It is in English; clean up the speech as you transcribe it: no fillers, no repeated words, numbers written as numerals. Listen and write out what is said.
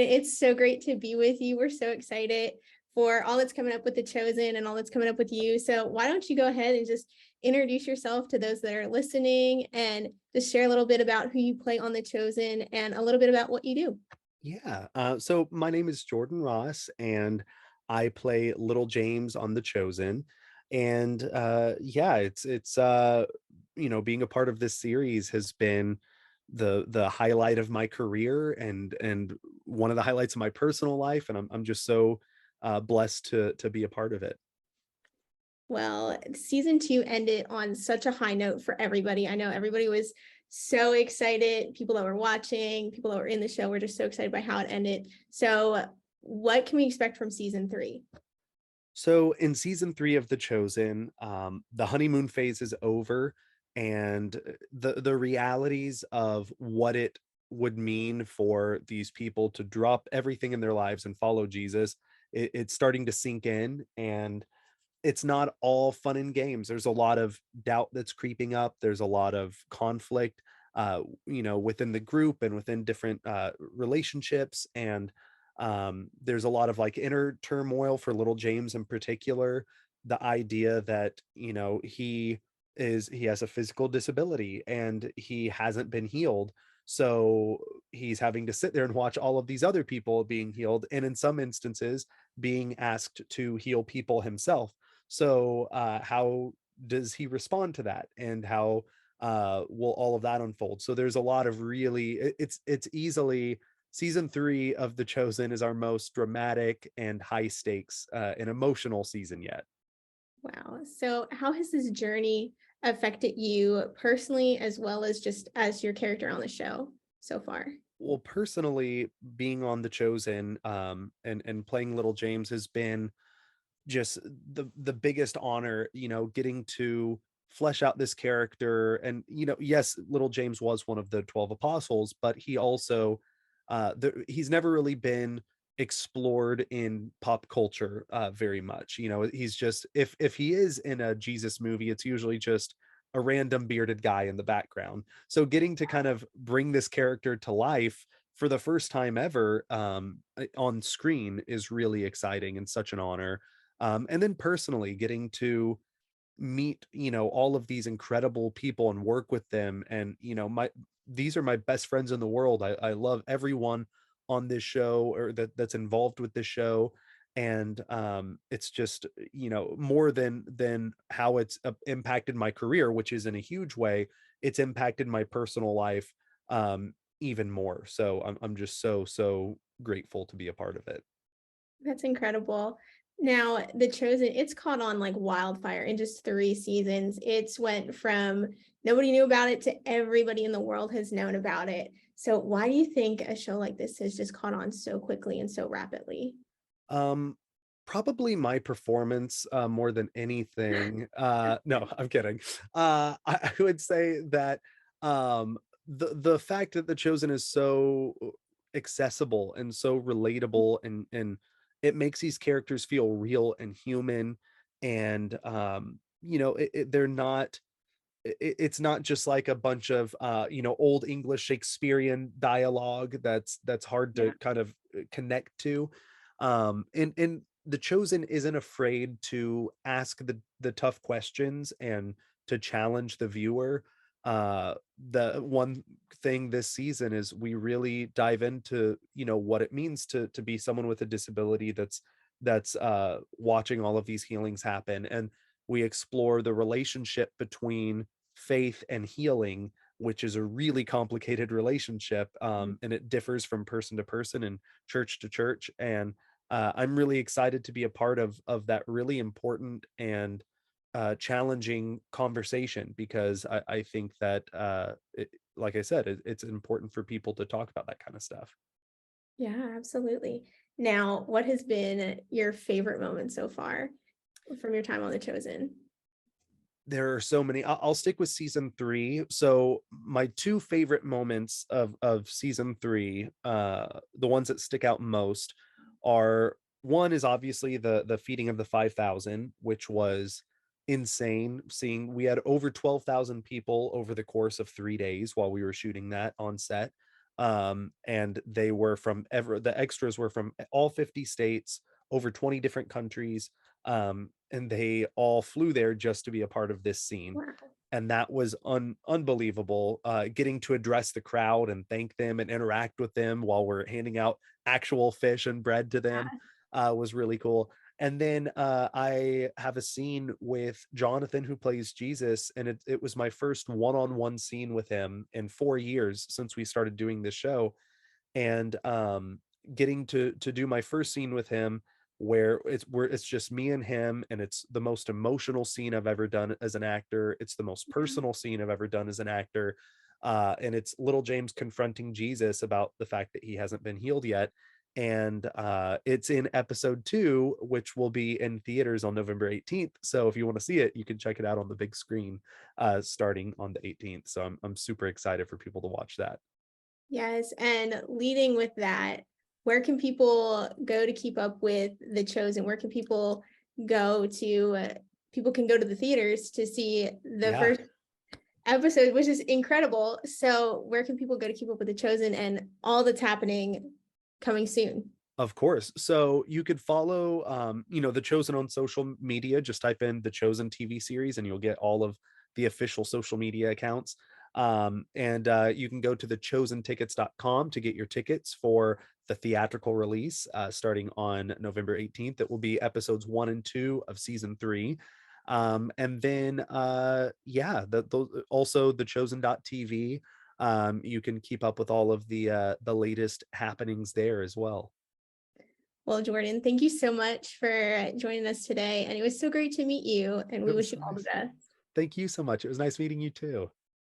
It's so great to be with you. We're so excited for all that's coming up with The Chosen and all that's coming up with you. So, why don't you go ahead and just introduce yourself to those that are listening and just share a little bit about who you play on The Chosen and a little bit about what you do? Yeah. So my name is Jordan Ross, and I play Little James on The Chosen. And yeah, it's being a part of this series has been the highlight of my career and one of the highlights of my personal life. And I'm just so blessed to be a part of it. Well, season two ended on such a high note for everybody. I know everybody was so excited. People that were watching, people that were in the show were just so excited by how it ended. So, what can we expect from season three? So in season 3 of The Chosen, the honeymoon phase is over, and the realities of what it would mean for these people to drop everything in their lives and follow Jesus, it's starting to sink in, and it's not all fun and games. There's a lot of doubt that's creeping up. There's a lot of conflict, within the group and within different relationships, and there's a lot of like inner turmoil for little James in particular. The idea that he has a physical disability and he hasn't been healed, so he's having to sit there and watch all of these other people being healed, and in some instances being asked to heal people himself. So how does he respond to that, and how will all of that unfold? So there's a lot of really it's easily season 3 of The Chosen is our most dramatic and high stakes and emotional season yet. Wow. So, how has this journey affected you personally, as well as just as your character on the show so far? Well, personally, being on The Chosen and playing Little James has been just the biggest honor, getting to flesh out this character. And yes, Little James was one of the 12 apostles, but he also he's never really been explored in pop culture very much. He's just, if he is in a Jesus movie, it's usually just a random bearded guy in the background. So getting to kind of bring this character to life for the first time ever on screen is really exciting and such an honor. And then personally, getting to meet, all of these incredible people and work with them. And, these are my best friends in the world. I love everyone on this show, or that's involved with this show. And it's just, more than how it's impacted my career, which is in a huge way, it's impacted my personal life even more. So I'm just so grateful to be a part of it. That's incredible. Now, The Chosen, it's caught on like wildfire in just 3 seasons. It's went from nobody knew about it to everybody in the world has known about it. So, why do you think a show like this has just caught on so quickly and so rapidly? Um, Probably my performance, more than anything. No, I'm kidding. I would say that, the fact that The Chosen is so accessible and so relatable, and it makes these characters feel real and human, and, they're not it's not just like a bunch of old English Shakespearean dialogue that's hard Yeah. to kind of connect to. And The Chosen isn't afraid to ask the tough questions and to challenge the viewer. The one thing this season is we really dive into, what it means to be someone with a disability that's watching all of these healings happen. And we explore the relationship between faith and healing, which is a really complicated relationship, and it differs from person to person and church to church. And I'm really excited to be a part of that really important and challenging conversation, because I think that, like I said, it's important for people to talk about that kind of stuff. Yeah, absolutely. Now, what has been your favorite moment so far from your time on The Chosen? There are so many. I'll stick with season 3. So my two favorite moments of season 3, the ones that stick out most, are, one is obviously the feeding of the 5,000, which was insane. Seeing we had over 12,000 people over the course of 3 days while we were shooting that on set. And they were from the extras were from all 50 states, over 20 different countries, and they all flew there just to be a part of this scene. Wow. And that was unbelievable, getting to address the crowd and thank them and interact with them while we're handing out actual fish and bread to them, was really cool. And then I have a scene with Jonathan, who plays Jesus, and it was my first one-on-one scene with him in 4 years since we started doing this show. And getting to do my first scene with him, where it's just me and him, and it's the most emotional scene I've ever done as an actor. It's the most Yeah. personal scene I've ever done as an actor. And it's little James confronting Jesus about the fact that he hasn't been healed yet. And it's in episode 2, which will be in theaters on November 18th. So if you want to see it, you can check it out on the big screen, starting on the 18th. So I'm super excited for people to watch that. Yes, and leading with that, where can people go to keep up with The Chosen? Where can people go to people can go to the theaters to see the Yeah. first episode, which is incredible. So, where can people go to keep up with The Chosen and all that's happening coming soon? Of course. So you could follow, The Chosen on social media. Just type in The Chosen TV series and you'll get all of the official social media accounts. And you can go to thechosentickets.com to get your tickets for the theatrical release, starting on November 18th. It will be episodes 1 and 2 of season 3. And then, yeah, also thechosen.tv. You can keep up with all of the latest happenings there as well. Well, Jordan, thank you so much for joining us today. And it was so great to meet you. And we It was wish you so all the nice. best. Thank you so much. It was nice meeting you too.